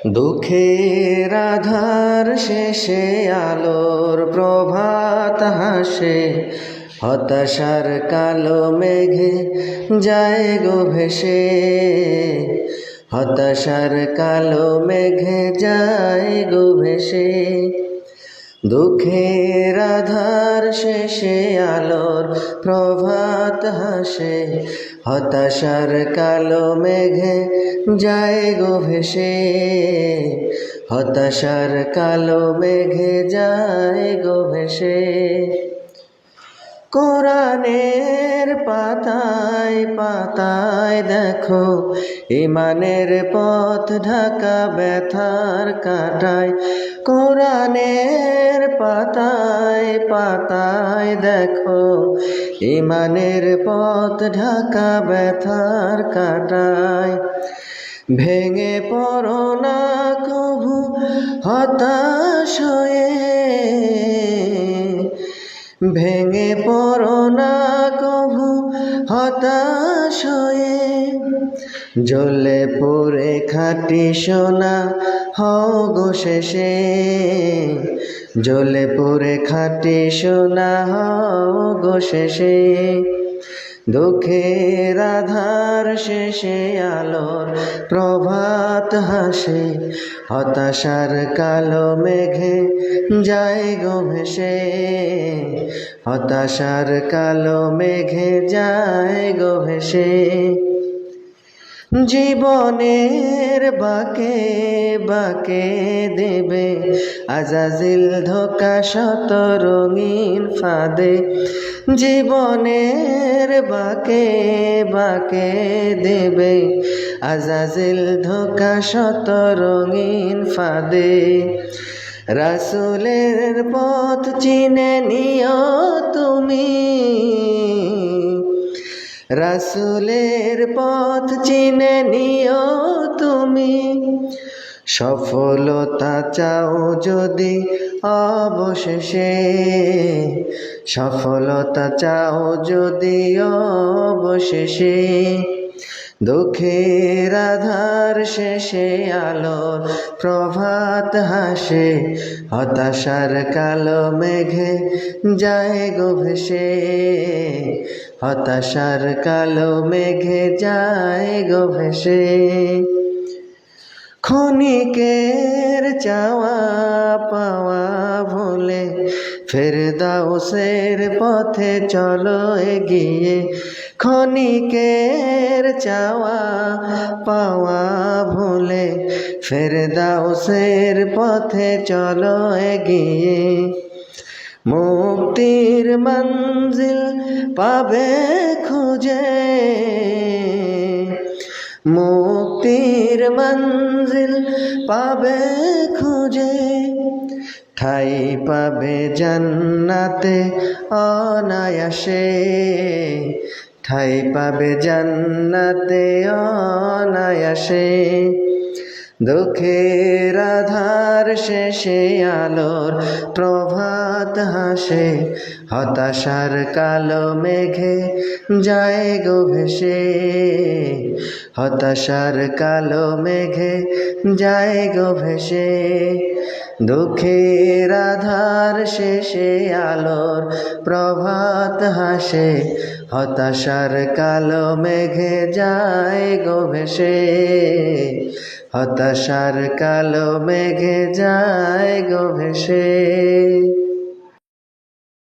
দুঃখের আধার শেষে আলোর প্রভাত হাসে, হতাশার কালো মেঘে যায় গো ভেসে। হতাশার কালো মেঘে যায় গো ভেসে। দুঃখের আধার শেষে আলোর প্রভাত হাসে, হতাশার কালো মেঘে যায় গো ভেসে। হতাশার কালো মেঘে যায় গো ভেসে। কোরআনের পাতায় পাতায় দেখো ঈমানের পথ ঢাকা ব্যথার কাঁটায়। কোরআনের পাতায় পাতায় দেখো ঈমানের পথ ঢাকা ব্যথার কাঁটায়। ভেঙে পড়ো না কভু হতাশ হয়ে, ভেঙে পড়ো না কভু হতাশ হয়ে। জ্বলে পুড়ে খাঁটি সোনা হও গো শেষে, জ্বলে পুড়ে খাঁটি সোনা হও গো শেষে। দুঃখের আধার শেষে আলোর প্রভাত হাসে, হতাশার কালো মেঘে যায় গো ভেসে। হতাশার কালো মেঘে যায় গো ভেসে। জীবনের বাঁকে বাঁকে দেবে আজাজিল ধোঁকা শত রঙিন ফাঁদে। জীবনের বাঁকে বাঁকে দেবে আজাজিল ধোঁকা শত রঙিন ফাঁদে। রাসূলের পথ চিনে নিও তুমি, রাসূলের পথ চিনে নিও তুমি। সফলতা চাও যদি অবশেষে, সফলতা চাও যদি অবশেষে। দুঃখের আধার শেষে আলোর প্রভাত হাসে, হতাশার কালো মেঘে যায় গো ভেসে। হতাশার কালো মেঘে যায় গো ভেসে। ক্ষণিকের চাওয়া পাওয়া ভুলে ফেরদাউসের পথে চলো এগিয়ে। ক্ষণিকের চাওয়া পাওয়া ভুলে ফেরদাউসের পথে চলো এগিয়ে। মুক্তির মঞ্জিল পাবে খুঁজে, মুক্তির মঞ্জিল পাবে খুঁজে। ঠাই পাবে জান্নাতে অনায়াসে, ঠাই পাবে জান্নাতে অনায়াসে। দুঃখের আধার শেষে আলোর প্রভাত হাসে, হতাশার কালো মেঘে যায় গো ভেসে। হতাশার কালো মেঘে যায় গো ভেসে। দুঃখের আধার শেষে আলোর প্রভাত হাসে, হতাশার কালো মেঘে যায় গো ভেসে। হতাশার কালো মেঘে যায় গো ভেসে।